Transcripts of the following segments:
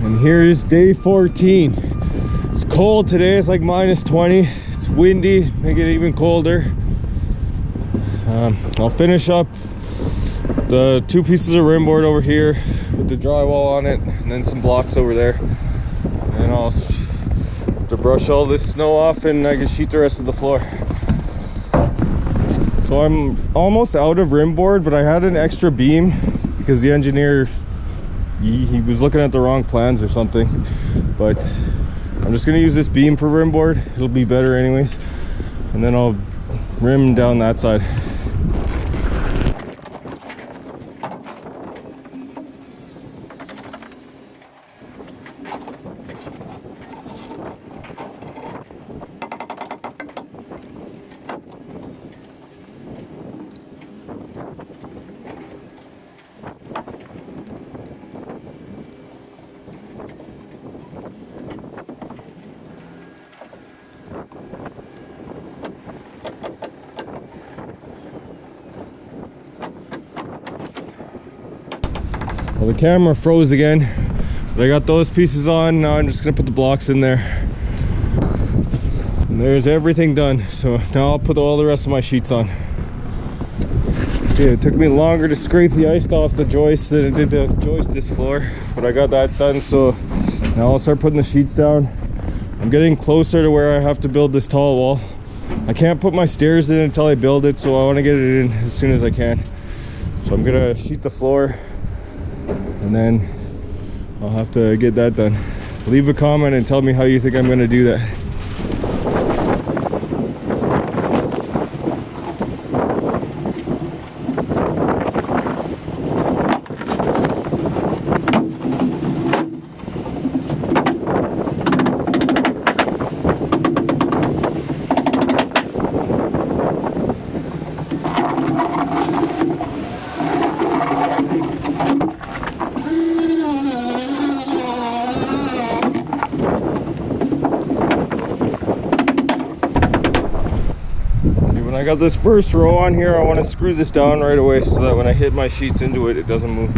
And here's day 14. It's cold today, it's like -20. It's windy, make it even colder. I'll finish up the 2 pieces of rim board over here with the drywall on it, and then some blocks over there. And I'll to brush all this snow off, and I can sheet the rest of the floor. So I'm almost out of rim board, but I had an extra beam because the engineer he was looking at the wrong plans or something. But I'm just gonna use this beam for rim board. It'll be better anyways. And then I'll rim down that side. Well, the camera froze again, but I got those pieces on. Now I'm just gonna put the blocks in there. And there's everything done. So now I'll put all the rest of my sheets on. Okay, it took me longer to scrape the ice off the joist than it did to joist this floor, but I got that done. So now I'll start putting the sheets down. I'm getting closer to where I have to build this tall wall. I can't put my stairs in until I build it, so I want to get it in as soon as I can. So I'm gonna sheet the floor, and then I'll have to get that done. Leave a comment and tell me how you think I'm gonna do that. I got this first row on here. I want to screw this down right away so that when I hit my sheets into it, it doesn't move.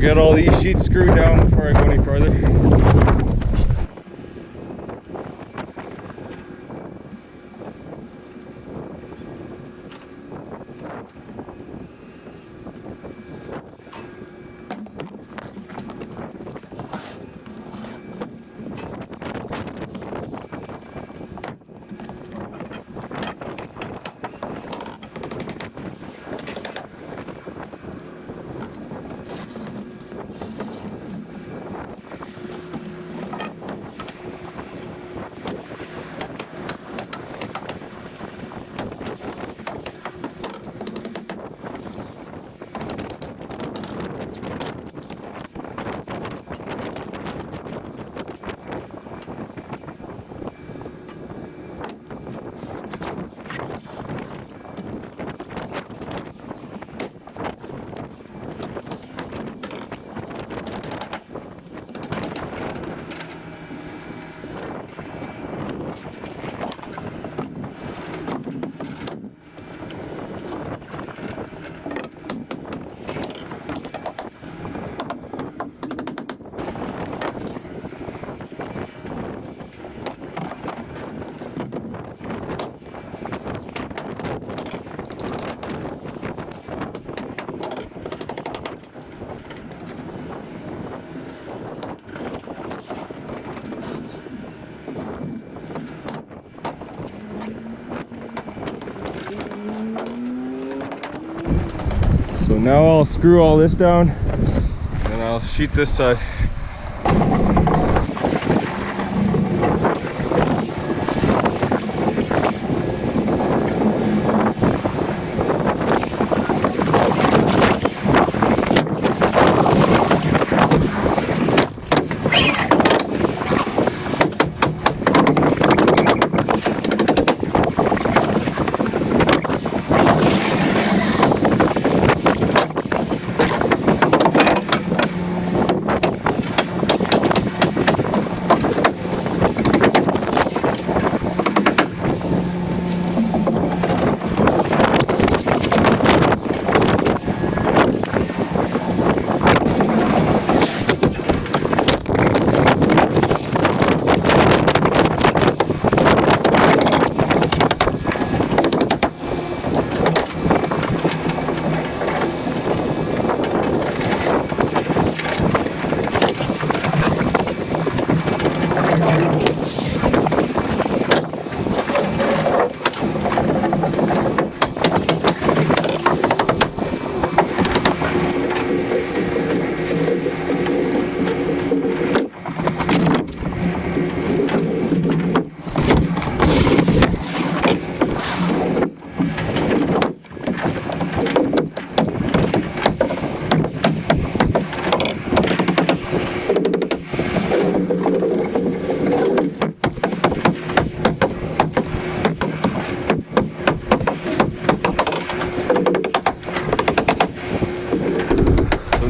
Get all these sheets screwed down before I go any further. So now I'll screw all this down and I'll sheet this side.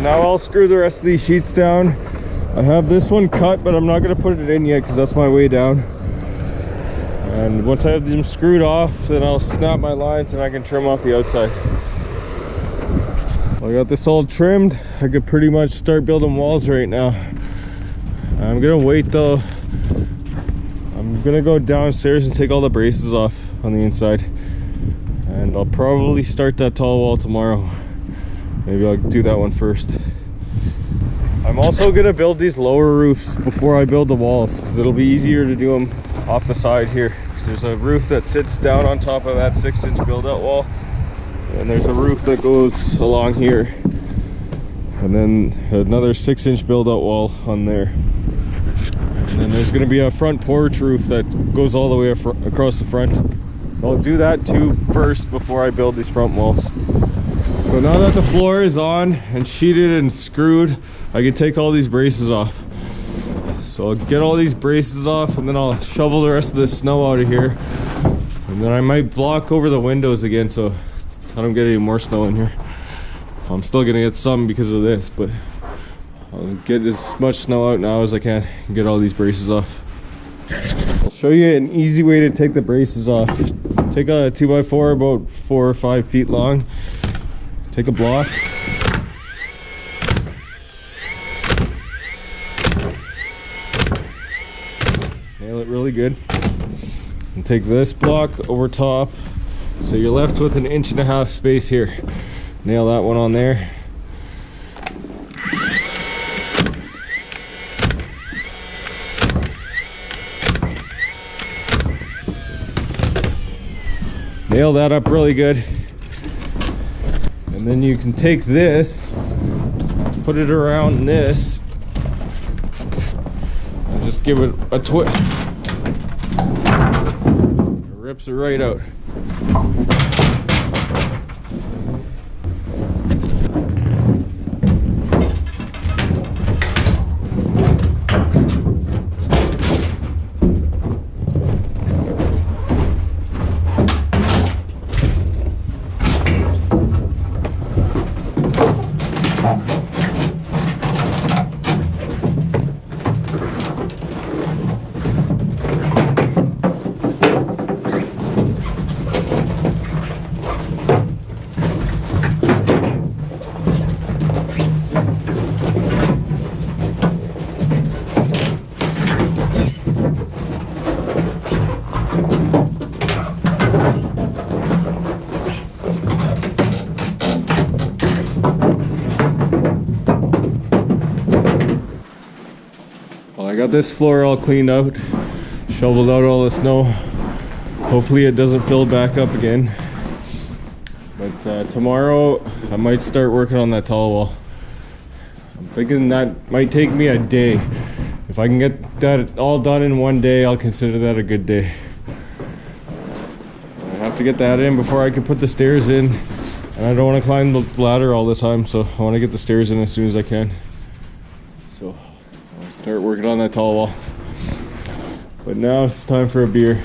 Now I'll screw the rest of these sheets down. I have this one cut, but I'm not going to put it in yet because that's my way down. And once I have them screwed off, then I'll snap my lines and I can trim off the outside. I got this all trimmed. I could pretty much start building walls right now. I'm going to wait though. I'm going to go downstairs and take all the braces off on the inside. And I'll probably start that tall wall tomorrow. Maybe I'll do that one first. I'm also gonna build these lower roofs before I build the walls because it'll be easier to do them off the side here. So there's a roof that sits down on top of that 6-inch build-out wall, and there's a roof that goes along here, and then another 6-inch build-out wall on there. And then there's gonna be a front porch roof that goes all the way across the front. So I'll do that too first before I build these front walls. So now that the floor is on and sheeted and screwed, I can take all these braces off. So I'll get all these braces off and then I'll shovel the rest of the snow out of here. And then I might block over the windows again so I don't get any more snow in here. I'm still gonna get some because of this, but I'll get as much snow out now as I can and get all these braces off. I'll show you an easy way to take the braces off. Take a 2x4 about 4 or 5 feet long. Take a block. Nail it really good. And take this block over top. So you're left with 1.5 inch space here. Nail that one on there. Nail that up really good. And then you can take this, put it around this, and just give it a twist. It rips it right out. I got this floor all cleaned out, shoveled out all the snow. Hopefully it doesn't fill back up again. But But tomorrow I might start working on that tall wall. I'm thinking that might take me a day. If I can get that all done in one day, I'll consider that a good day. I have to get that in before I can put the stairs in, and I don't want to climb the ladder all the time, so I want to get the stairs in as soon as I can. So I'll start working on that tall wall. But now it's time for a beer.